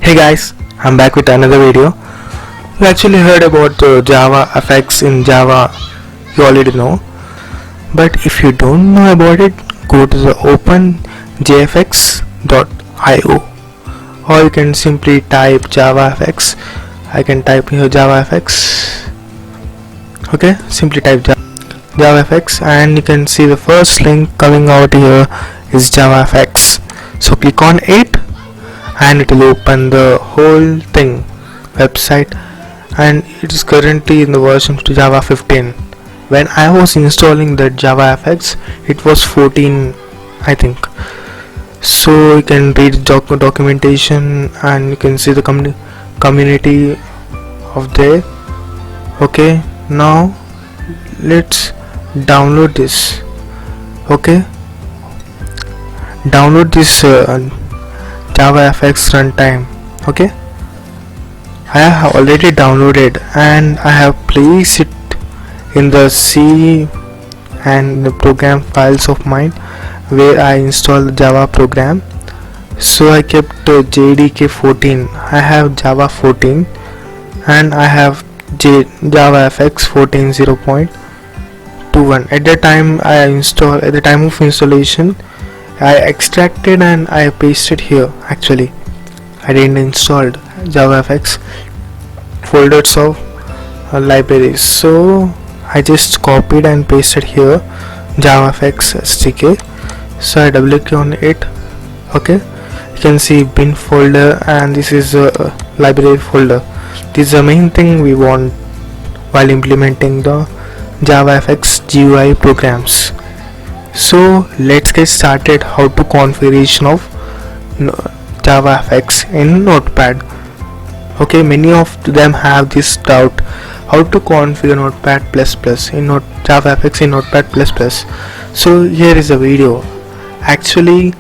Hey guys, I'm back with another video. You actually heard about the Java effects in Java, you already know. But if you don't know about it, go to the openjfx.io or you can simply type JavaFX. I can type here JavaFX. Okay, simply type JavaFX and you can see the first link coming out here is JavaFX. So click on it and it will open the whole thing website, and it is currently in the version to Java 15. When I was installing the JavaFX, it was 14, I think. So you can read documentation and you can see the community of there. Okay, now let's download this. Okay, download this JavaFX runtime. Okay, I have already downloaded and I have placed it in the C and the program files of mine where I installed the Java program. So I kept JDK 14. I have Java 14 and I have JavaFX 14 0.21. At the time of installation, I extracted and I pasted here. Actually, I didn't install JavaFX folders of libraries, so I just copied and pasted here JavaFX SDK. So I double click on it. Okay, you can see bin folder and this is a library folder. This is the main thing we want while implementing the JavaFX GUI programs. So let's get started how to configuration of JavaFX in Notepad. Okay, many of them have this doubt how to configure Notepad++ in JavaFX in Notepad++. So here is a video. Actually,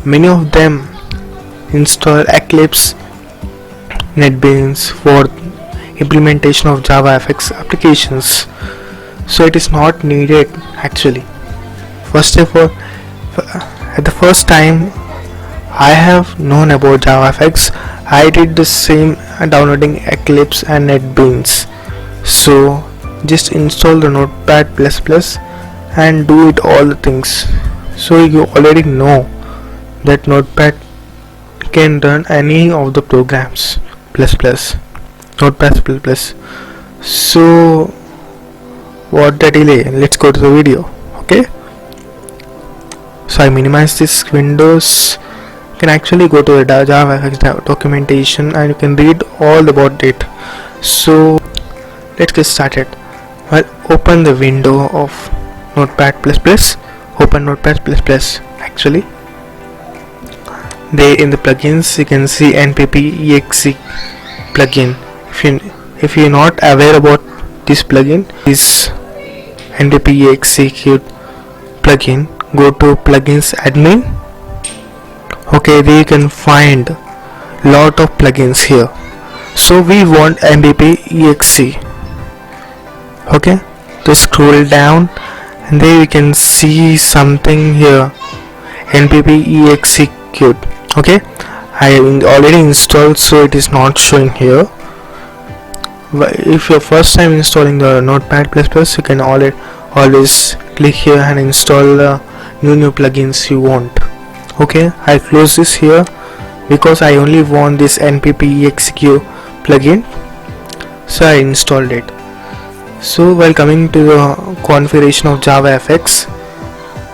many of them install Eclipse, NetBeans for implementation of JavaFX applications. So it is not needed actually. First of all, at the first time I have known about JavaFX, I did the same downloading Eclipse and NetBeans. So just install the Notepad++ and do it all the things. So you already know that Notepad can run any of the programs Notepad++. So what the delay? Let's go to the video. Okay. So I minimize this Windows. You can actually go to the JavaFX documentation and you can read all about it. So let's get started. Well, open the window of Notepad++. Open Notepad++. Actually, there in the plugins you can see npp.exe plugin. If you're not aware about this plugin, this npp.exe plugin, go to plugins admin. Okay, there you can find lot of plugins here. So we want npp.exe. Okay, just scroll down and there you can see something here, npp.exe. Okay, I already installed, so it is not showing here. If you're first time installing the Notepad++, you can always click here and install the new plugins you want. Okay, I close this here because I only want this npp.exe plugin, so I installed it. So while coming to the configuration of JavaFX,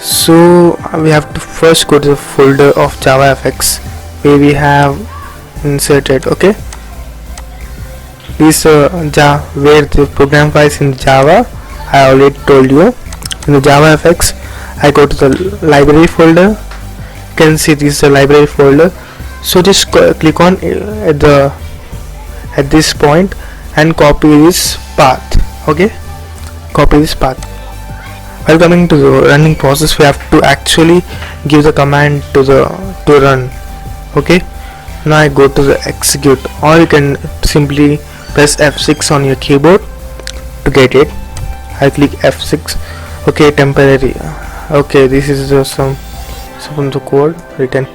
so we have to first go to the folder of JavaFX where we have inserted. Okay, this where the program files in Java, I already told you. In the JavaFX, I go to the library folder. You can see this is the library folder. So just click on at this point and copy this path. Okay, copy this path. While coming to the running process, we have to actually give the command to run. Okay, now I go to the execute, or you can simply press F6 on your keyboard to get it. I click F6. Okay, temporary. Okay, this is some of the code written.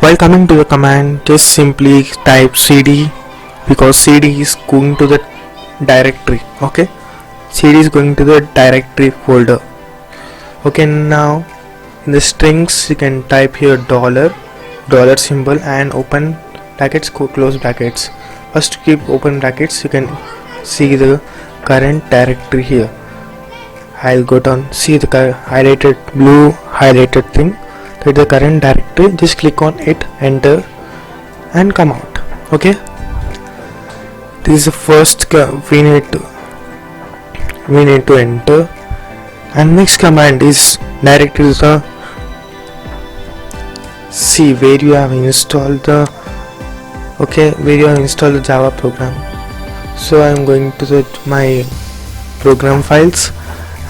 While coming to the command, just simply type cd, because cd is going to the directory. Okay, cd is going to the directory folder. Okay, now in the strings you can type here dollar symbol and open brackets, close brackets. First, to keep open brackets, you can see the current directory here. I'll go down, see the highlighted blue highlighted thing, that is the current directory. Just click on it, enter, and come out. Okay, this is the first we need to enter. And next command is directly the C, where you have installed the Java program. So I am going to my program files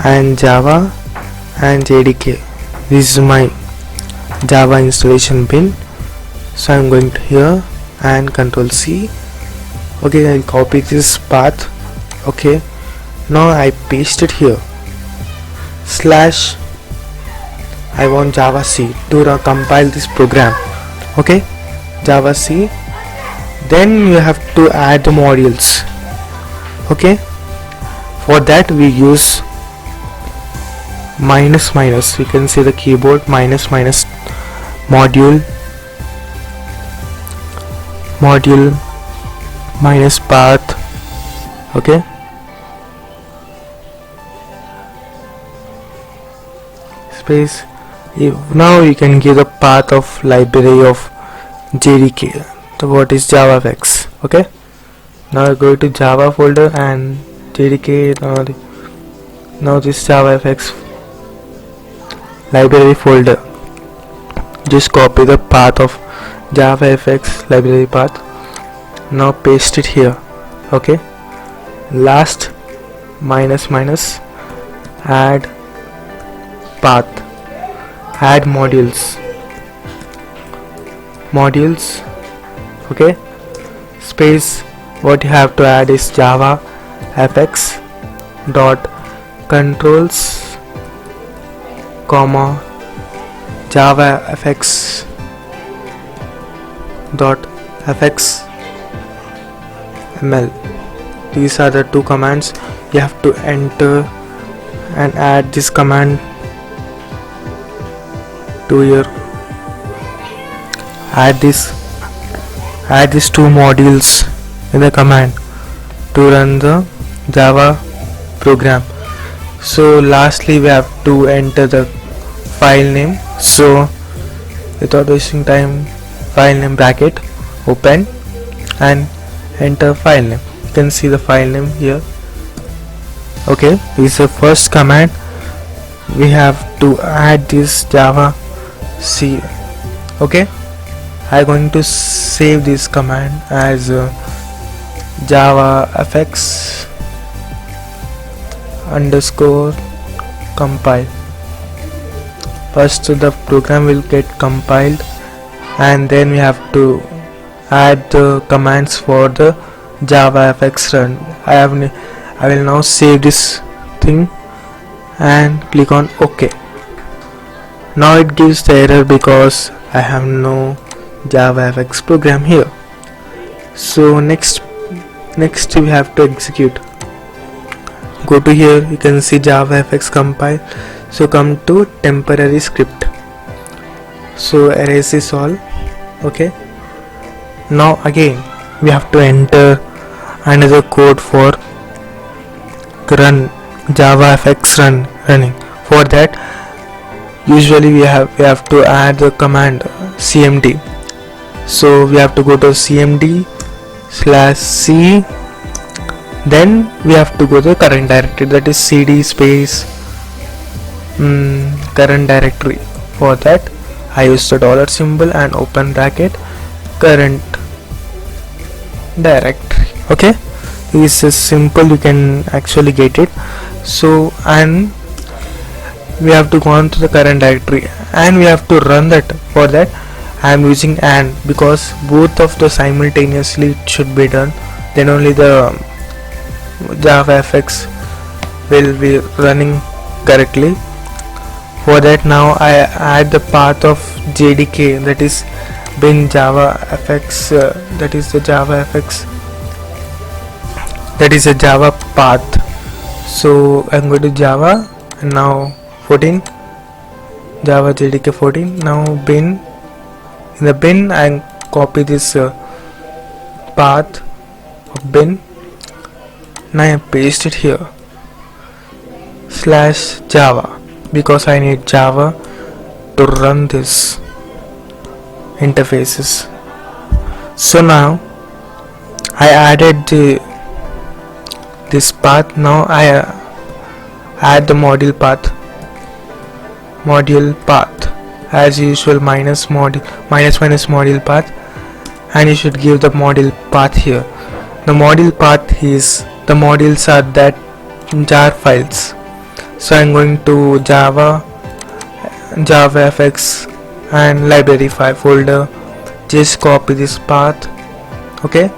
and Java and JDK. This is my Java installation bin. So I am going to here and Control C. Okay, I'll copy this path. Okay, now I paste it here. Slash I want Java C to compile this program. Okay, Java C. Then you have to add the modules. Okay, for that we use minus. You can see the keyboard minus module minus path. Okay, space. Now you can give the path of library of JDK. So what is JavaFX? Okay, now I go to Java folder and JDK. Now this JavaFX library folder. Just copy the path of JavaFX library path. Now paste it here. Okay, last minus add path, add modules. Okay, space. What you have to add is Java fx dot controls comma Java fx dot fxml. These are the two commands you have to enter and add this command to your add these two modules in the command to run the Java program. So lastly we have to enter the file name. So without wasting time, file name bracket open and enter file name. You can see the file name here. Okay, this is the first command. We have to add this Java C. Okay, I'm going to save this command as Java fx underscore compile. First the program will get compiled and then we have to add the commands for the Java fx run. I will now save this thing and click on OK. Now it gives the error because I have no Java fx program here. So next we have to execute. Go to here, you can see Java fx compile. So come to temporary script. So erase this all. Okay, now again we have to enter another code for run Java fx running. For that, usually we have to add the command cmd. So we have to go to cmd/c. Then we have to go to the current directory, that is cd space current directory. For that I use the dollar symbol and open bracket current directory. Okay, this is simple, you can actually get it. So and we have to go on to the current directory and we have to run that. For that I am using AND because both of the simultaneously it should be done, then only the Java fx will be running correctly. For that now I add the path of JDK, that is bin java fx, that is the java fx, that is a java path. So I'm going to java, and now 14, java jdk 14. Now bin, in the bin I copy this path of bin. Now I paste it here, /java, because I need java to run this interfaces. So now I added this path. Now I add the module path as usual, minus module path, and you should give the module path here. The module path is, the modules are that jar files. So I'm going to javafx and library file folder, just copy this path, okay,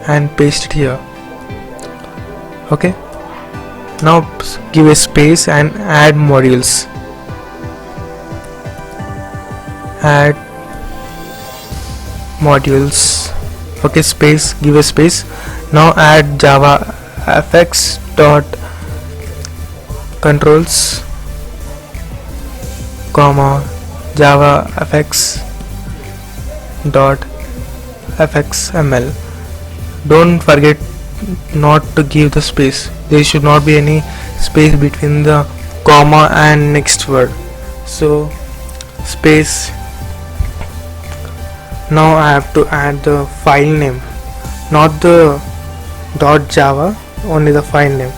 and paste it here, okay. Now give a space and add modules, okay, space, give a space. Now add javafx dot controls, comma, javafx dot fxml. Don't forget not to give the space. There should not be any space between the comma and next word. So space. Now I have to add the file name, not the .java, only the file name,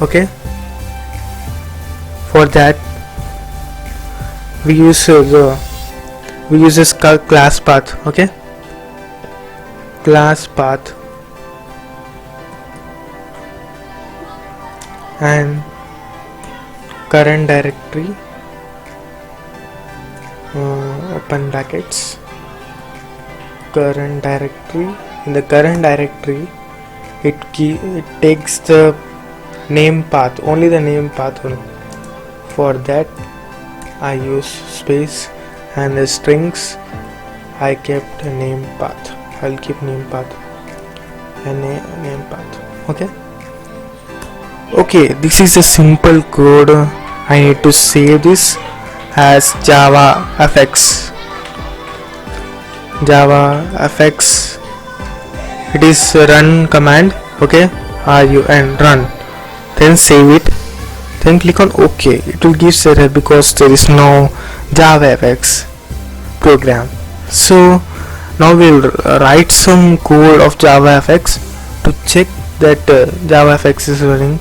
okay. For that we use this class path, okay, class path, and current directory, open brackets, current directory. In the current directory it takes the name path, only the name path only. For that I use space, and the strings I kept a name path. I'll keep name path and name path, okay. This is a simple code. I need to save this as javafx. It is a run command, okay, run, then save it, then click on OK. It will give error because there is no javafx program. So now we'll write some code of javafx to check that javafx is running.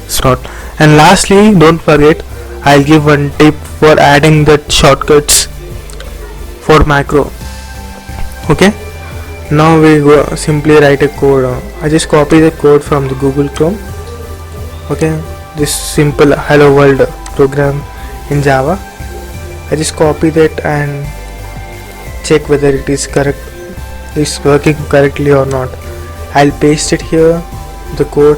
It's not. And lastly, don't forget, I'll give one tip for adding that shortcuts for macro, okay. Now we go simply write a code. I just copy the code from the Google Chrome, okay. This simple hello world program in Java. I just copy that and check whether it is correct, is working correctly or not. I'll paste it here, the code,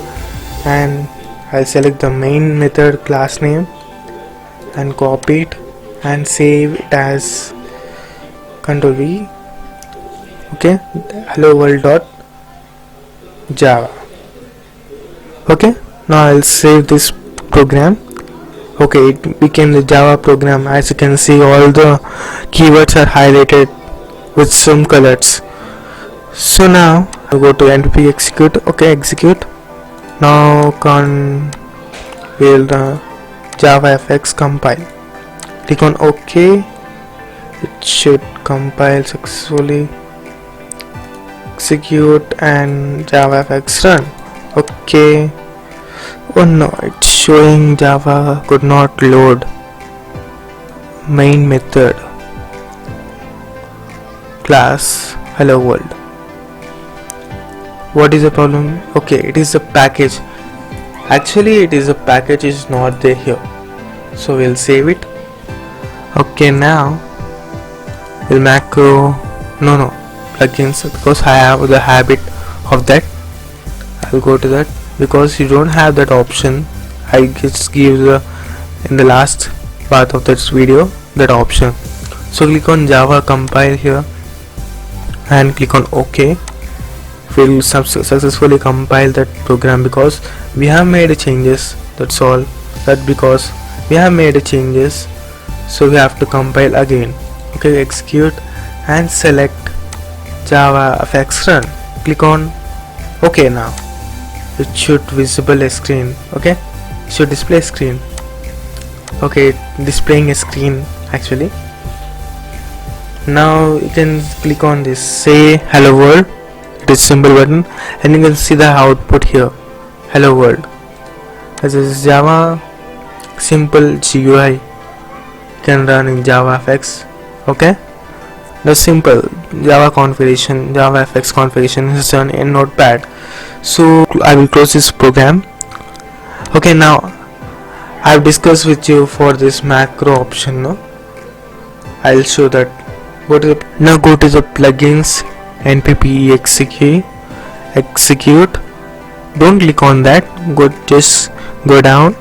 and I'll select the main method class name and copy it and save it as Ctrl V, okay, hello world dot java, okay. Now I'll save this program, okay. It became the Java program. As you can see, all the keywords are highlighted with some colors. So now I'll go to npm execute, okay, execute. Now we'll javafx compile, click on OK. It should compile successfully, execute, and javafx run, okay. Oh no, it's showing Java could not load main method class hello world. What is the problem? Okay, it is a package. Actually it is a package is not there here, so we'll save it, okay. Now we'll macro plugins, because I have the habit of that. I'll go to that. Because you don't have that option, I just give in the last part of this video that option. So click on Java compile here and click on OK. Will successfully compile that program because we have made changes. That's all. That because we have made changes, so we have to compile again. Okay, execute and select JavaFX run. Click on OK. Now it should visible a screen. Okay, it should display a screen. Okay, displaying a screen actually. Now you can click on this say hello world, this symbol button, and you can see the output here, hello world. This is Java simple GUI can run in JavaFX. Okay, the simple Java configuration, JavaFX configuration is done in Notepad. So I will close this program. Okay, now I've discussed with you for this macro option. No, I'll show that. Go to the plugins, npp execute. Don't click on that. Just go down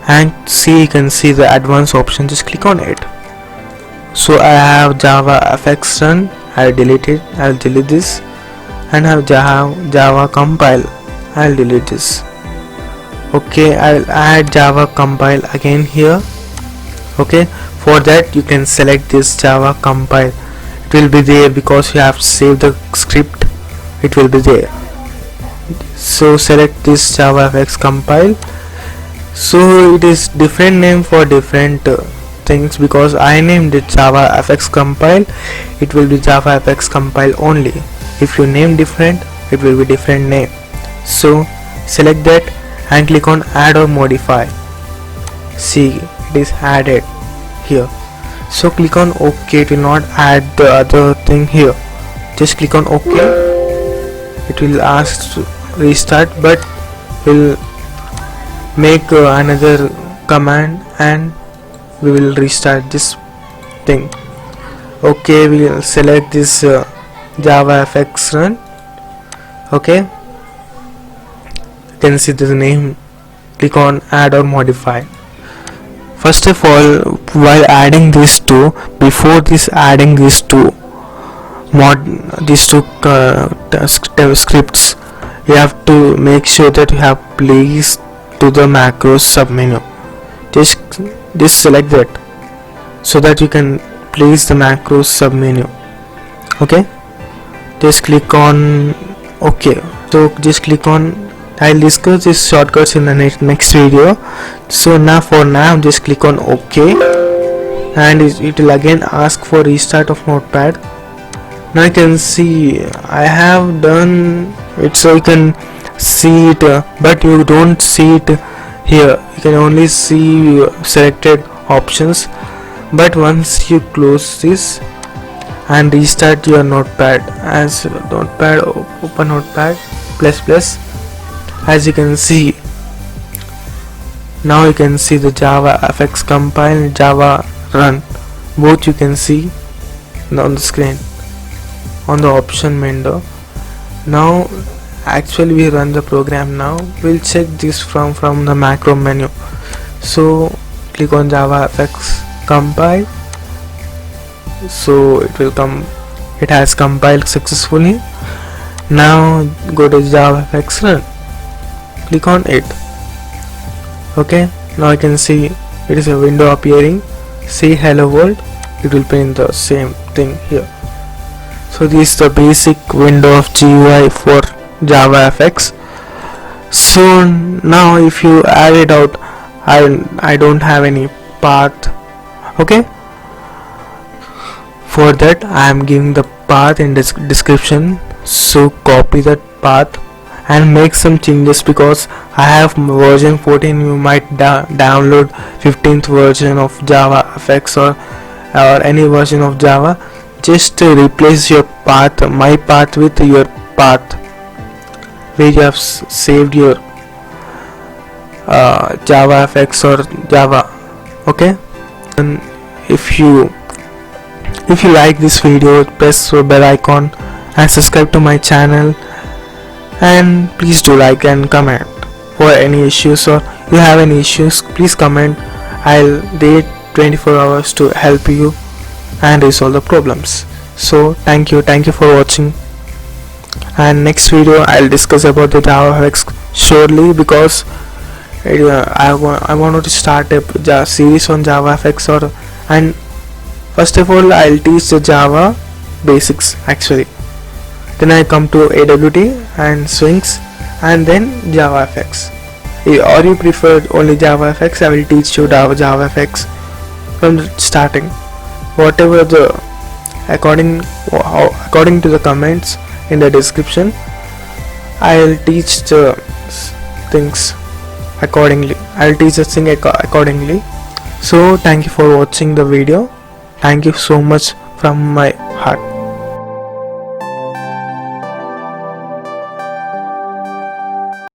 and see. You can see the advanced option. Just click on it. So I have JavaFX run. I'll delete it. I'll delete this, and have Java compile. I'll delete this. Okay, I'll add Java compile again here. Okay, for that you can select this Java compile. It will be there because you have saved the script. It will be there. So select this JavaFX compile. So it is different name for different things because I named it JavaFX compile. It will be JavaFX compile only. If you name different, it will be different name. So select that and click on add or modify. See, it is added here. So click on OK. It will not add the other thing here. Just click on OK. It will ask to restart, but will make another command and we will restart this thing. Okay, we will select this JavaFX run. Okay, you can see the name. Click on add or modify. First of all, while adding these two, before this adding these two scripts, you have to make sure that you have placed to the macros submenu. Just select that so that you can place the macros submenu. Okay, just click on OK. So just click on. I'll discuss these shortcuts in the next video. So now for now just click on OK, and it will again ask for restart of Notepad. Now you can see I have done it, so you can see it, but you don't see it here. You can only see selected options, but once you close this and restart your Notepad, as Notepad, open Notepad ++, as you can see, now you can see the JavaFX compile and Java run, both you can see on the screen on the option window. Now actually we run the program. Now we'll check this from the macro menu. So click on JavaFX compile. So it will come, it has compiled successfully. Now go to JavaFX run, click on it. Okay, now you can see it is a window appearing. Say hello world, it will print the same thing here. So this is the basic window of GUI for JavaFX. So now if you add it out, I don't have any path. Okay, for that I am giving the path in description. So copy that path and make some changes because I have version 14. You might download 15th version of JavaFX or any version of Java. Just replace your path, my path, with your path where you have saved your JavaFX or Java. Okay, and if you like this video, press the bell icon and subscribe to my channel, and please do like and comment for any issues, or you have any issues, please comment. I'll dare 24 hours to help you and resolve the problems. So thank you for watching, and next video I'll discuss about the JavaFX surely, because I wanted to start a series on JavaFX, and first of all I'll teach the Java basics actually, then I come to AWT and swings, and then JavaFX. Or you prefer only JavaFX, I will teach you JavaFX from the starting, whatever the according to the comments in the description. I'll teach the things accordingly. So thank you for watching the video. Thank you so much from my heart.